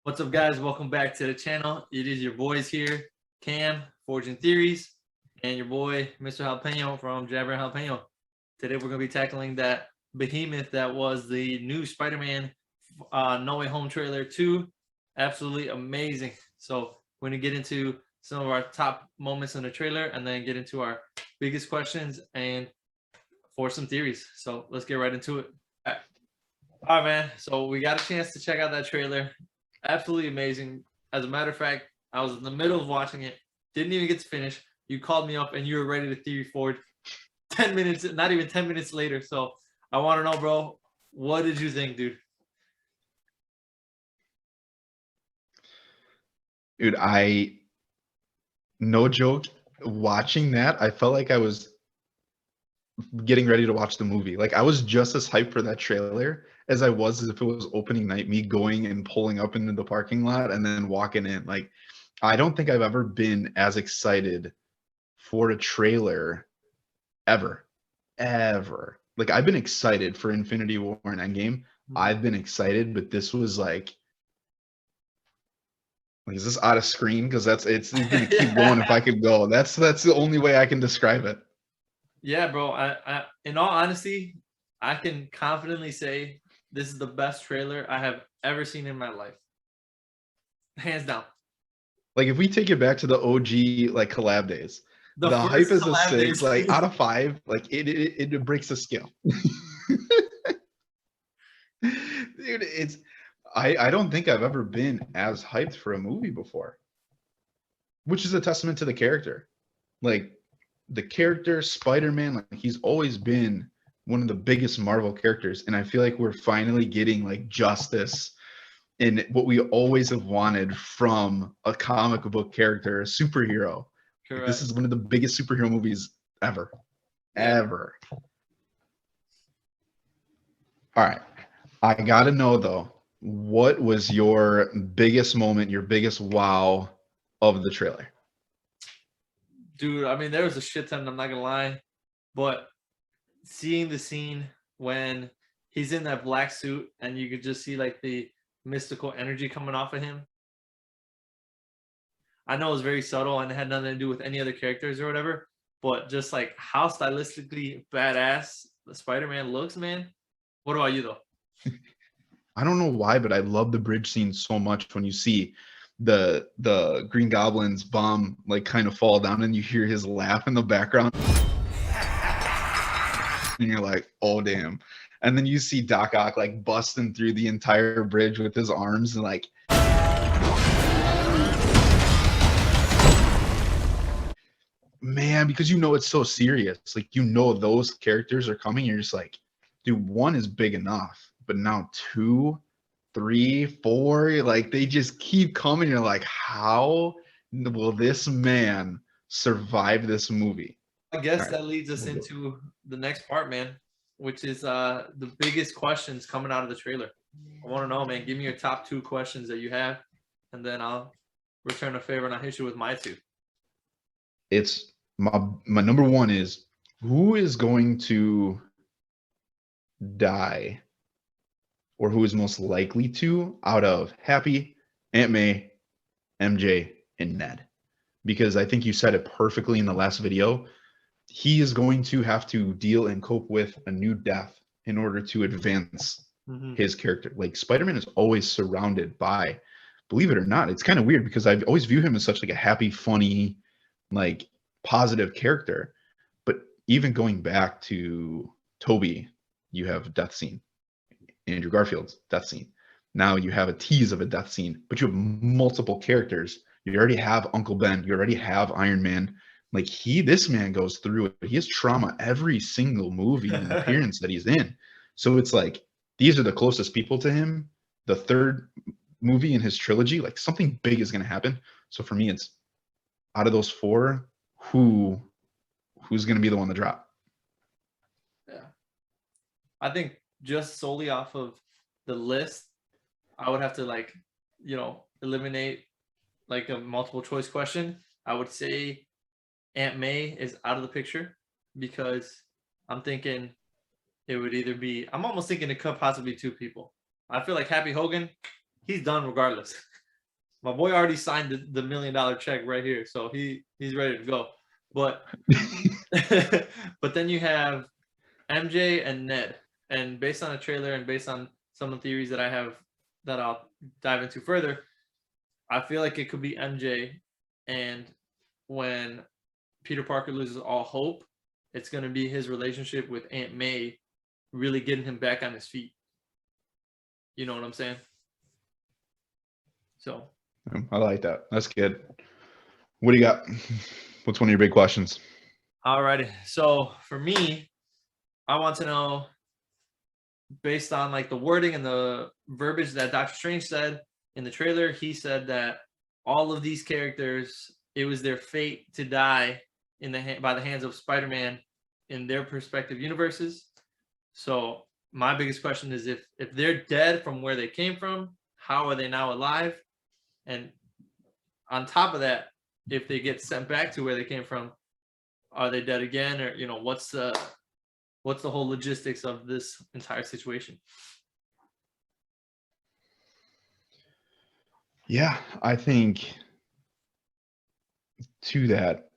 What's up, guys? Welcome back to the channel. It is your boys here, Cam, Forging Theories, and your boy, Mr. Jalapeno from Jabber Jalapeno. Today, we're going to be tackling that behemoth that was the new Spider-Man No Way Home trailer 2. Absolutely amazing. So, we're going to get into some of our top moments in the trailer and then get into our biggest questions and for some theories. So, let's get right into it. All right, man. So, we got a chance to check out that trailer. Absolutely amazing. As a matter of fact, I was in the middle of watching it, didn't even get to finish. You called me up and you were ready to theory forward 10 minutes, not even 10 minutes later. So I want to know, bro, what did you think, dude? Dude, no joke, watching that, I felt like I was getting ready to watch the movie. Like, I was just as hyped for that trailer as I was as if it was opening night, me going and pulling up into the parking lot and then walking in. Like, I don't think I've ever been as excited for a trailer ever. Ever. Like, I've been excited for Infinity War and Endgame. I've been excited, but this was like, is this out of screen? Because it's gonna keep going if I could go. That's the only way I can describe it. Yeah, bro. I in all honesty, I can confidently say this is the best trailer I have ever seen in my life. Hands down. Like, if we take it back to the OG like collab days, The the hype first is a collab 6. days. Like, out of 5, like it breaks the scale. Dude, I don't think I've ever been as hyped for a movie before, which is a testament to the character. Like, the character Spider-Man, like, he's always been one of the biggest Marvel characters, and I feel like we're finally getting like justice in what we always have wanted from a comic book character, a superhero. Like, this is one of the biggest superhero movies ever. Yeah. Ever. All right. I got to know, though, what was your biggest moment, your biggest wow of the trailer? Dude, I mean, there was a shit ton, I'm not gonna lie, but seeing the scene when he's in that black suit and you could just see like the mystical energy coming off of him. I know it was very subtle and it had nothing to do with any other characters or whatever, but just like how stylistically badass the Spider-Man looks, man. What about you though? I don't know why, but I love the bridge scene so much when you see the Green Goblin's bomb like kind of fall down and you hear his laugh in the background. And you're like, oh damn. And then you see Doc Ock like busting through the entire bridge with his arms and like, man, because you know it's so serious. Like, you know those characters are coming. You're just like, dude, 1 is big enough, but now 2, 3, 4, like they just keep coming. You're like, how will this man survive this movie? I guess Right. that leads us into the next part, man, which is the biggest questions coming out of the trailer. I want to know, man, give me your top 2 questions that you have, and then I'll return a favor and I'll hit you with my 2. It's my number 1 is, who is going to die, or who is most likely to, out of Happy, Aunt May, MJ, and Ned? Because I think you said it perfectly in the last video. He is going to have to deal and cope with a new death in order to advance his character. Like, Spider-Man is always surrounded by, believe it or not, it's kind of weird because I've always viewed him as such like a happy, funny, like positive character. But even going back to Toby, you have a death scene. Andrew Garfield's death scene. Now you have a tease of a death scene, but you have multiple characters. You already have Uncle Ben. You already have Iron Man. Like, this man goes through it. He has trauma every single movie and appearance that he's in. So it's like, these are the closest people to him. The third movie in his trilogy, like, something big is going to happen. So for me, it's, out of those 4, who's going to be the one to drop? Yeah. I think just solely off of the list, I would have to like, eliminate like a multiple choice question. I would say Aunt May is out of the picture because I'm thinking it would either be, I'm almost thinking it could possibly be 2 people. I feel like Happy Hogan, he's done regardless. My boy already signed the $1 million check right here, so he's ready to go. But but then you have MJ and Ned, and based on the trailer and based on some of the theories that I have that I'll dive into further, I feel like it could be MJ, and when Peter Parker loses all hope, it's going to be his relationship with Aunt May really getting him back on his feet. You know what I'm saying? So I like that. That's good. What do you got? What's one of your big questions? alrighty. So for me, I want to know, based on like the wording and the verbiage that Doctor Strange said in the trailer, he said that all of these characters, it was their fate to die by the hands of Spider-Man in their respective universes. So my biggest question is, if they're dead from where they came from, how are they now alive? And on top of that, if they get sent back to where they came from, are they dead again? Or, you know, what's the whole logistics of this entire situation? Yeah, I think to that,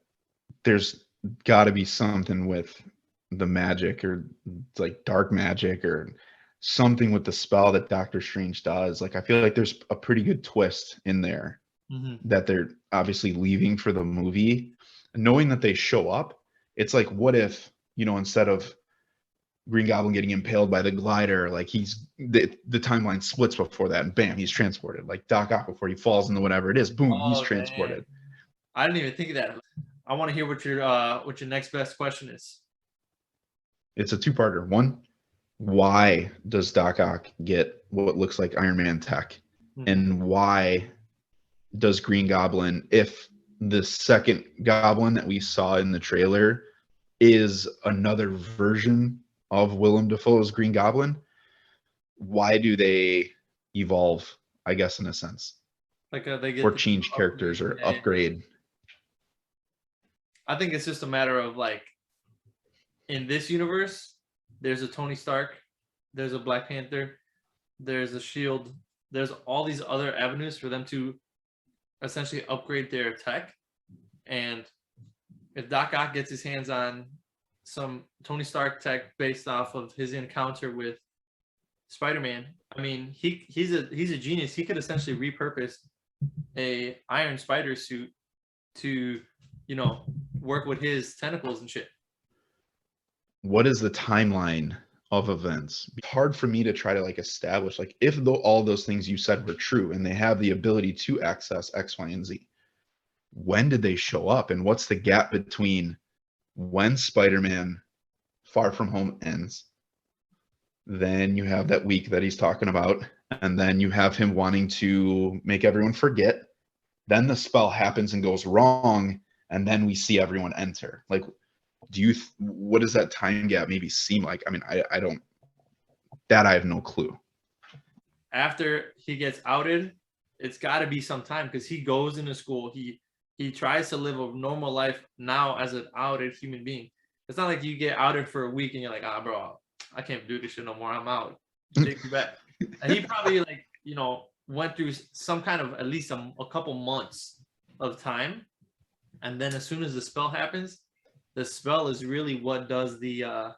there's got to be something with the magic, or like dark magic, or something with the spell that Doctor Strange does. Like, I feel like there's a pretty good twist in there that they're obviously leaving for the movie. Knowing that they show up, it's like, what if, you know, instead of Green Goblin getting impaled by the glider, like the timeline splits before that, and bam, he's transported. Like Doc Ock, before he falls into whatever it is, boom, he's transported. Dang. I didn't even think of that. I want to hear what your next best question is. It's a two-parter. One, why does Doc Ock get what looks like Iron Man tech? And why does Green Goblin, if the second Goblin that we saw in the trailer is another version of Willem Dafoe's Green Goblin, why do they evolve, I guess, in a sense? Like they get or change characters or upgrade. I think it's just a matter of, like, in this universe, there's a Tony Stark, there's a Black Panther, there's a Shield, there's all these other avenues for them to essentially upgrade their tech. And if Doc Ock gets his hands on some Tony Stark tech based off of his encounter with Spider-Man, I mean, he's a genius. He could essentially repurpose a Iron Spider suit to, you know, work with his tentacles and shit. What is the timeline of events? It's hard for me to try to like establish, like, if all those things you said were true and they have the ability to access X, Y, and Z, when did they show up? And what's the gap between when Spider-Man Far From Home ends, then you have that week that he's talking about, and then you have him wanting to make everyone forget, then the spell happens and goes wrong, and then we see everyone enter. Like, what does that time gap maybe seem like? I mean, I don't, that I have no clue. After he gets outed, it's got to be some time, because he goes into school, he tries to live a normal life now as an outed human being. It's not like you get outed for a week and you're like, ah, bro, I can't do this shit no more, I'm out, take me back. And he probably, like, you know, went through some kind of at least a couple months of time, and then as soon as the spell happens, the spell is really what does the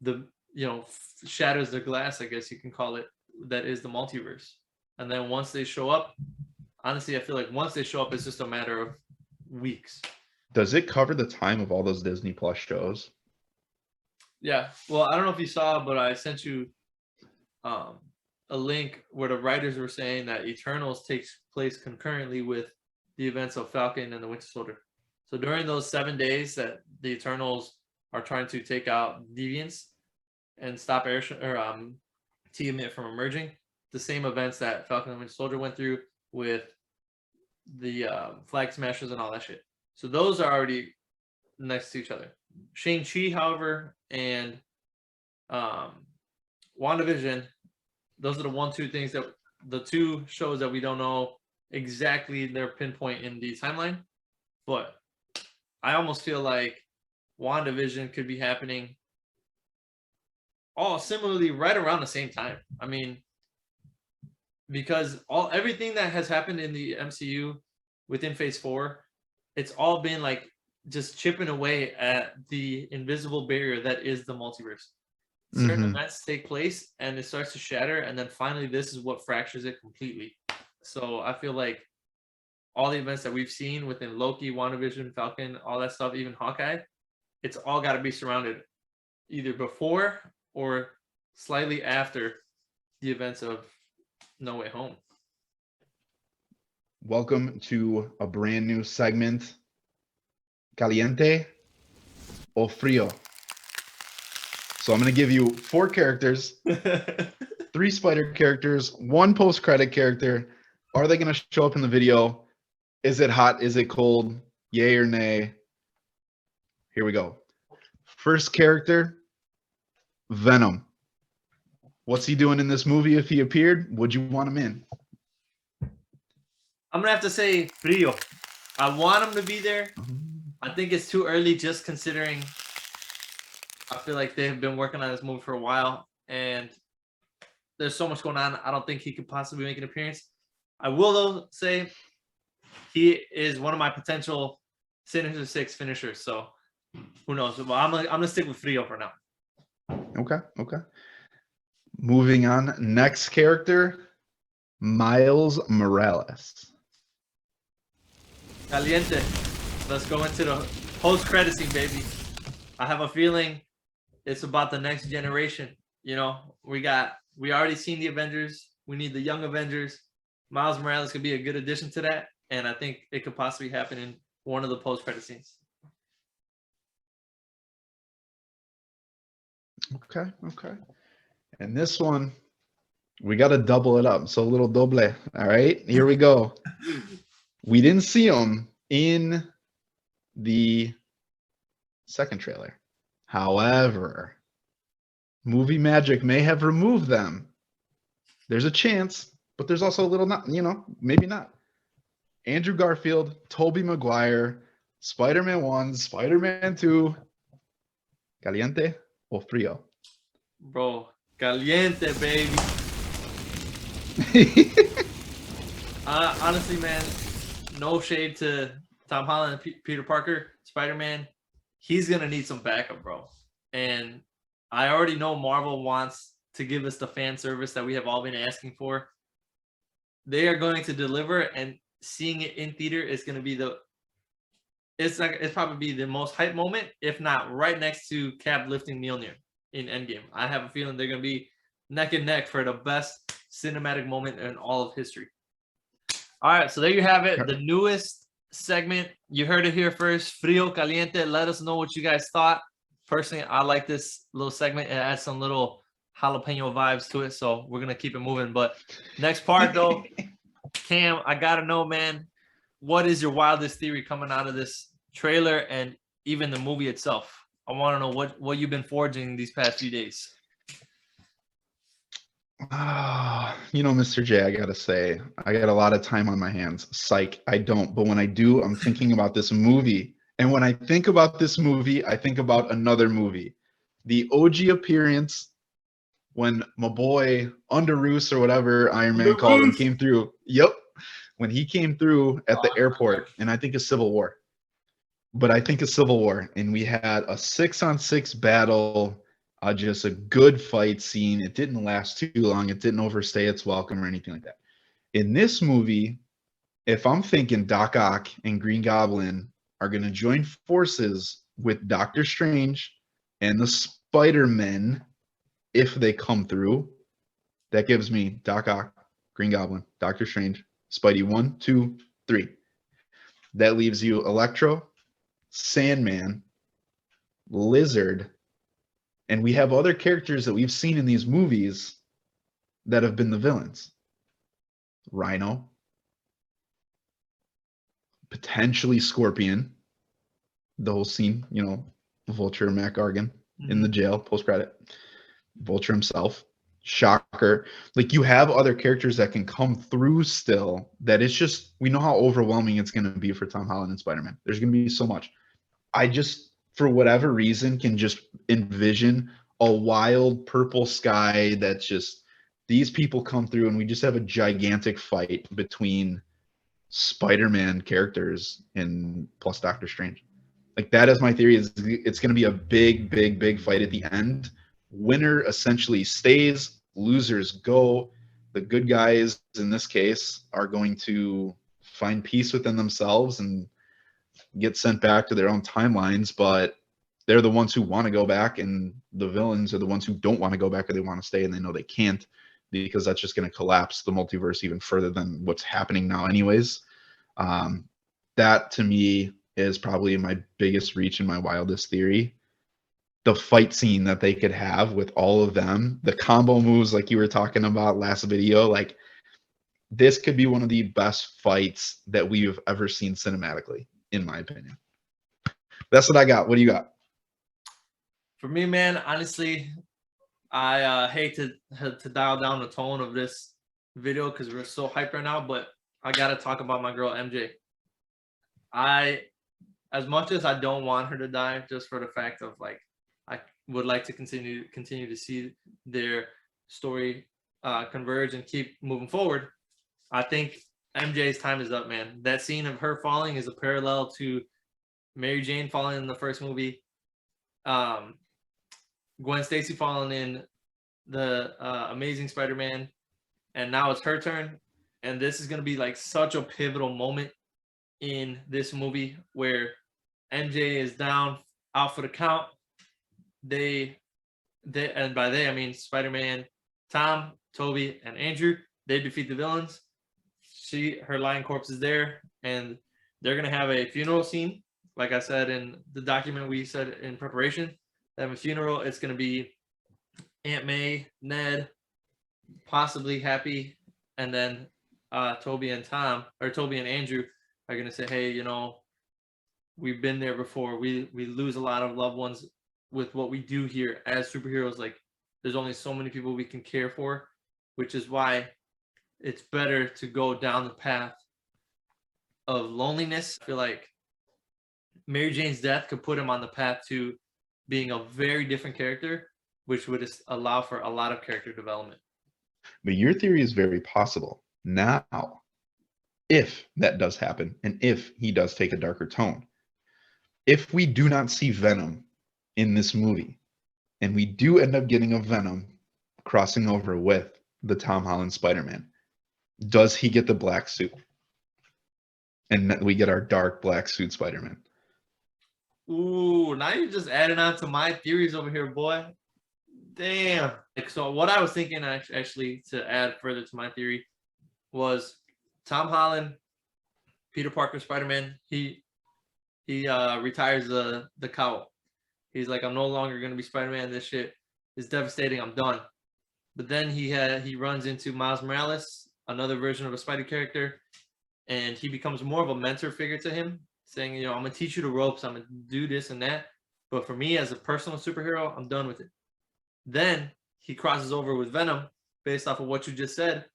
you know, shatters the glass, I guess you can call it, that is the multiverse. And then once they show up, honestly, I feel like once they show up, it's just a matter of weeks. Does it cover the time of all those Disney Plus shows? Yeah. Well, I don't know if you saw, but I sent you a link where the writers were saying that Eternals takes place concurrently with the events of Falcon and the Winter Soldier. So during those 7 days that the Eternals are trying to take out deviants and stop Tiamat from emerging, the same events that Falcon and Winter Soldier went through with the Flag Smashers and all that shit. So those are already next to each other. Shang-Chi, however, and WandaVision, those are the two shows that we don't know exactly their pinpoint in the timeline. But I almost feel like WandaVision could be happening all similarly right around the same time. I mean, because everything that has happened in the MCU within Phase 4, it's all been like just chipping away at the invisible barrier that is the multiverse. Certain events take place and it starts to shatter, and then finally this is what fractures it completely. So I feel like all the events that we've seen within Loki, WandaVision, Falcon, all that stuff, even Hawkeye, it's all got to be surrounded either before or slightly after the events of No Way Home. Welcome to a brand new segment, Caliente o Frío. So I'm going to give you 4 characters, 3 spider characters, 1 post-credit character. Are they going to show up in the video? Is it hot? Is it cold? Yay or nay? Here we go. First character, Venom. What's he doing in this movie if he appeared? Would you want him in? I'm going to have to say Frío. I want him to be there. I think it's too early, just considering I feel like they've been working on this movie for a while and there's so much going on. I don't think he could possibly make an appearance. I will, though, say he is one of my potential Sinister Six finishers. So who knows? Well, I'm gonna stick with Frío for now. Okay. Moving on. Next character, Miles Morales. Caliente. Let's go into the post-credit scene, baby. I have a feeling it's about the next generation. You know, we already seen the Avengers. We need the young Avengers. Miles Morales could be a good addition to that, and I think it could possibly happen in one of the post-credit scenes. Okay. And this one, we got to double it up. So a little doble. All right, here we go. We didn't see him in the second trailer. However, movie magic may have removed them. There's a chance, but there's also a little not, maybe not. Andrew Garfield, Tobey Maguire, Spider-Man 1, Spider-Man 2. Caliente o Frío? Bro, caliente, baby. Honestly, man, no shade to Tom Holland and Peter Parker, Spider-Man. He's going to need some backup, bro. And I already know Marvel wants to give us the fan service that we have all been asking for. They are going to deliver, and seeing it in theater is going to be it's probably the most hype moment, if not right next to Cap lifting Mjolnir in Endgame. I have a feeling they're going to be neck and neck for the best cinematic moment in all of history. All right, so there you have it. The newest segment. You heard it here first. Frío, Caliente. Let us know what you guys thought. Personally, I like this little segment. It adds some little jalapeno vibes to it, so we're going to keep it moving. But next part, though, Cam, I got to know, man, what is your wildest theory coming out of this trailer and even the movie itself? I want to know what you've been forging these past few days. Mr. J, I gotta say, I got a lot of time on my hands. Psych, I don't. But when I do, I'm thinking about this movie. And when I think about this movie, I think about another movie. The OG appearance when my boy Underoos or whatever Iron Man called him came through. Yep. When he came through at the airport, and I think of Civil War. But I think of Civil War, and we had a 6-on-6 battle. Just a good fight scene. It didn't last too long. It didn't overstay its welcome or anything like that. In this movie, if I'm thinking Doc Ock and Green Goblin are going to join forces with Doctor Strange and the Spider-Men, if they come through, that gives me Doc Ock, Green Goblin, Doctor Strange, Spidey 1, 2, 3. That leaves you Electro, Sandman, Lizard, and we have other characters that we've seen in these movies that have been the villains. Rhino, potentially Scorpion, the whole scene, Vulture, Mac Gargan in the jail, post-credit, Vulture himself, Shocker. Like, you have other characters that can come through still, that it's just, we know how overwhelming it's going to be for Tom Holland and Spider-Man. There's going to be so much. I just, for whatever reason, can just envision a wild purple sky that's just these people come through and we just have a gigantic fight between Spider-Man characters and plus Doctor Strange. Like that is my theory. Is it's going to be a big fight at the end. Winner essentially stays, losers go. The good guys in this case are going to find peace within themselves and get sent back to their own timelines, but they're the ones who want to go back, and the villains are the ones who don't want to go back or they want to stay and they know they can't, because that's just going to collapse the multiverse even further than what's happening now anyways. That to me is probably my biggest reach in my wildest theory. The fight scene that they could have with all of them, the combo moves like you were talking about last video, like this could be one of the best fights that we've ever seen cinematically, in my opinion. That's what I got. What do you got? For me, man, honestly, I hate to dial down the tone of this video because we're so hyped right now, but I gotta talk about my girl MJ. As much as I don't want her to die, just for the fact of like, I would like to continue to see their story converge and keep moving forward. I think MJ's time is up, man. That scene of her falling is a parallel to Mary Jane falling in the first movie. Gwen Stacy falling in the Amazing Spider-Man, and now it's her turn. And this is going to be like such a pivotal moment in this movie where MJ is down, out for the count. They and by they I mean Spider-Man, Tom, Toby, and Andrew. They defeat the villains. Her lying corpse is there, and they're gonna have a funeral scene. Like I said in the document we said in preparation, they have a funeral. It's gonna be Aunt May, Ned, possibly Happy, and then Toby and Andrew are gonna say, hey, you know, we've been there before. We lose a lot of loved ones with what we do here as superheroes. Like, there's only so many people we can care for, which is why it's better to go down the path of loneliness. I feel like Mary Jane's death could put him on the path to being a very different character, which would allow for a lot of character development. But your theory is very possible. Now, if that does happen, and if he does take a darker tone, if we do not see Venom in this movie, and we do end up getting a Venom crossing over with the Tom Holland Spider-Man, does he get the black suit? And we get our dark black suit Spider-Man. Ooh, now you're just adding on to my theories over here, boy. Damn. So what I was thinking actually to add further to my theory was Tom Holland, Peter Parker Spider-Man, he retires the cowl. He's like, I'm no longer going to be Spider-Man. This shit is devastating. I'm done. But then he runs into Miles Morales, another version of a Spidey character, and he becomes more of a mentor figure to him, saying, you know, I'm going to teach you the ropes. I'm going to do this and that. But for me as a personal superhero, I'm done with it. Then he crosses over with Venom based off of what you just said.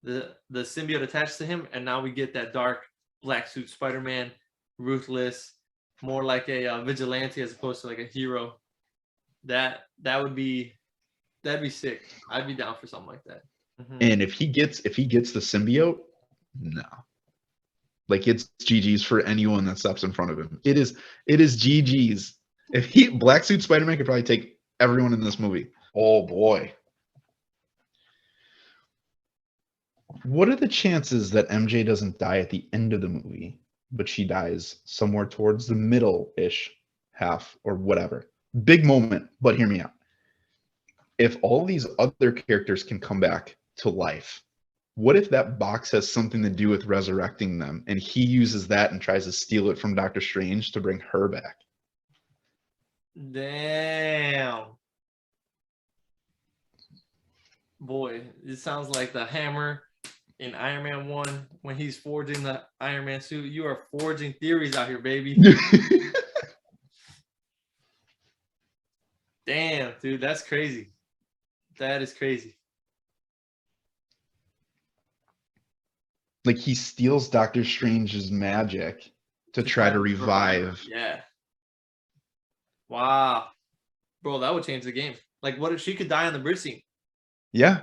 The symbiote attaches to him, and now we get that dark black suit Spider-Man, ruthless, more like a vigilante as opposed to like a hero. That'd be sick. I'd be down for something like that. Mm-hmm. And if he gets the symbiote, no. Like, it's GG's for anyone that steps in front of him. It is GG's. If Black Suit Spider-Man could probably take everyone in this movie. Oh boy. What are the chances that MJ doesn't die at the end of the movie, but she dies somewhere towards the middle-ish half or whatever? Big moment, but hear me out. If all these other characters can come back to life, what if that box has something to do with resurrecting them, and he uses that and tries to steal it from Doctor Strange to bring her back? Damn. Boy, it sounds like the hammer in Iron Man 1 when he's forging the Iron Man suit. You are forging theories out here, baby. Damn, dude, that's crazy. That is crazy. Like, he steals Doctor Strange's magic to try to revive. Yeah. Wow. Bro, that would change the game. Like, what if she could die on the bridge scene? Yeah.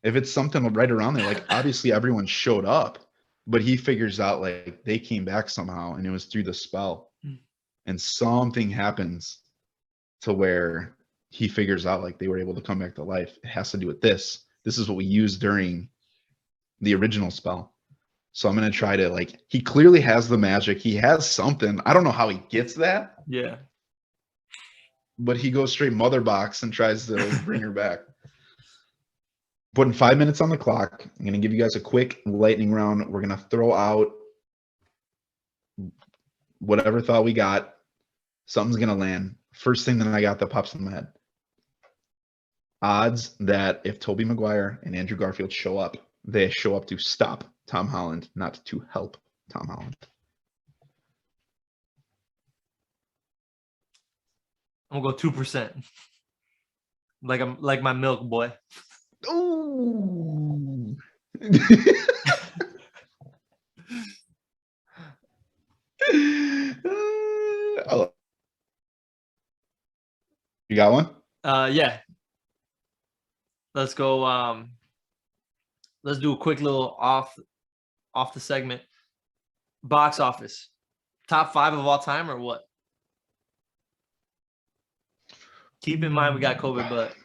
If it's something right around there, like obviously everyone showed up, but he figures out like they came back somehow and it was through the spell. And something happens to where he figures out like they were able to come back to life. It has to do with this. This is what we used during the original spell. So I'm going to try to like, he clearly has the magic. He has something. I don't know how he gets that. Yeah. But he goes straight mother box and tries to like bring her back. Putting 5 minutes on the clock. I'm going to give you guys a quick lightning round. We're going to throw out whatever thought we got. Something's going to land. First thing that I got that pops in my head. Odds that if Tobey Maguire and Andrew Garfield show up, they show up to stop Tom Holland, not to help Tom Holland. I'm gonna go 2%. Like my milk boy. Ooh. Oh. You got one? Yeah. Let's go. Let's do a quick little off the segment. Box office. Top 5 of all time or what? Keep in mind we got COVID, but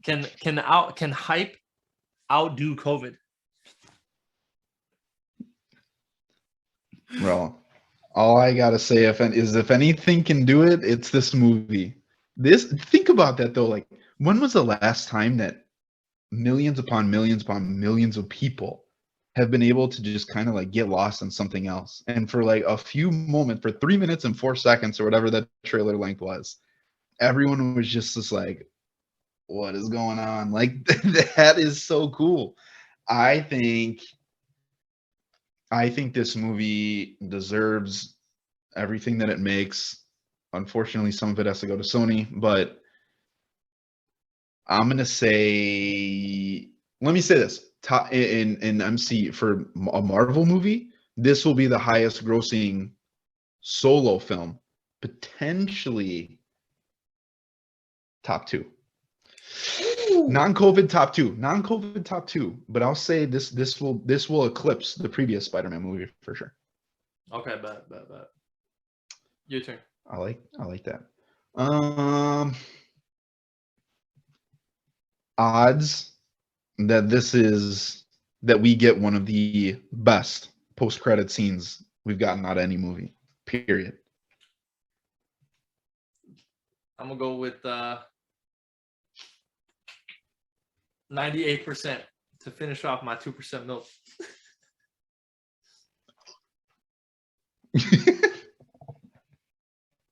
can hype outdo COVID? Bro, all I gotta say if anything can do it, it's this movie. Think about that though. Like, when was the last time that millions upon millions upon millions of people have been able to just kind of like get lost in something else? And for like a few moments, for 3 minutes and 4 seconds or whatever that trailer length was, everyone was just like, what is going on? Like, that is so cool. I think this movie deserves everything that it makes. Unfortunately, some of it has to go to Sony, but I'm going to say, let me say this. In MC for a Marvel movie, this will be the highest grossing solo film, potentially top 2. Non-COVID top 2. Non-COVID top 2. But I'll say this will eclipse the previous Spider-Man movie for sure. Okay, bet. Your turn. I like that. Odds that we get one of the best post-credit scenes we've gotten out of any movie. Period. I'm gonna go with 98% to finish off my 2% milk.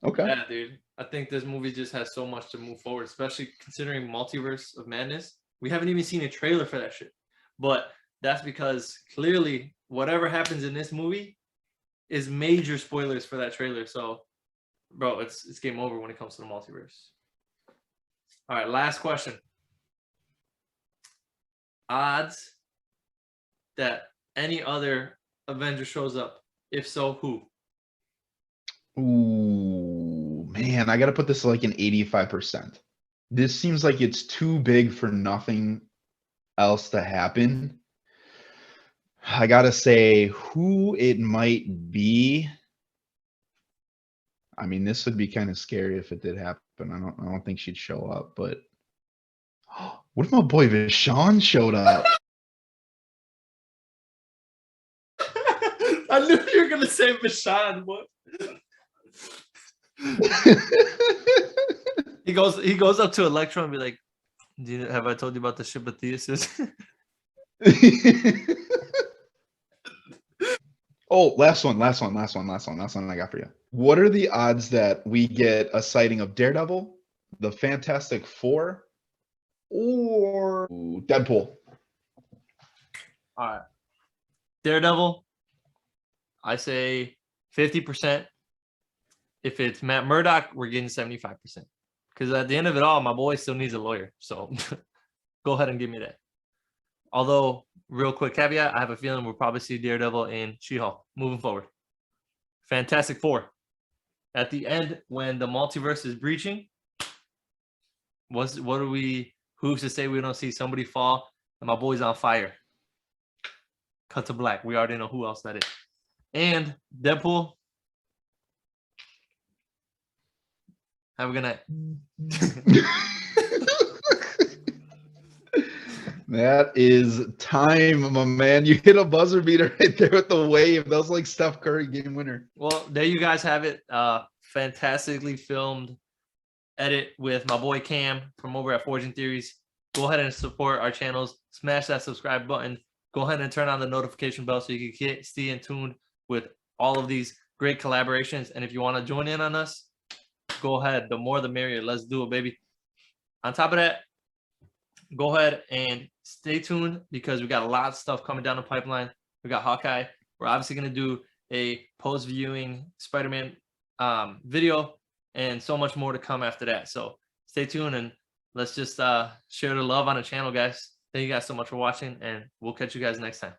Okay. Yeah, dude. I think this movie just has so much to move forward, especially considering Multiverse of Madness. We haven't even seen a trailer for that shit. But that's because clearly whatever happens in this movie is major spoilers for that trailer. So, bro, it's game over when it comes to the multiverse. All right, last question. Odds that any other Avenger shows up. If so, who? Ooh, man, I got to put this like an 85%. This seems like it's too big for nothing else to happen. I got to say who it might be. I mean, this would be kind of scary if it did happen. I don't think she'd show up, but what if my boy Vishon showed up? I knew you were gonna say Vishon. What? He goes up to Electron and be like, have I told you about the ship of Theseus? Oh, last one I got for you. What are the odds that we get a sighting of Daredevil, the Fantastic Four, or Deadpool? All right. Daredevil, I say 50%. If it's Matt Murdock, we're getting 75%. Because at the end of it all, my boy still needs a lawyer. So go ahead and give me that. Although, real quick caveat, I have a feeling we'll probably see Daredevil in She-Hulk moving forward. Fantastic Four. At the end, when the multiverse is breaching, who's to say we don't see somebody fall and my boy's on fire. Cut to black. We already know who else that is. And Deadpool. Have a good night. That is time, my man. You hit a buzzer beater right there with the wave. That was like Steph Curry game winner. Well, there you guys have it. Fantastically filmed edit with my boy Cam from over at Forging Theories. Go ahead and support our channels. Smash that subscribe button. Go ahead and turn on the notification bell so you can stay in tune with all of these great collaborations. And if you want to join in on us, go ahead. The more the merrier. Let's do it, baby. On top of that, go ahead and stay tuned because we got a lot of stuff coming down the pipeline. We got Hawkeye. We're obviously going to do a post-viewing Spider-Man video and so much more to come after that. So stay tuned and let's just share the love on the channel, guys. Thank you guys so much for watching, and we'll catch you guys next time.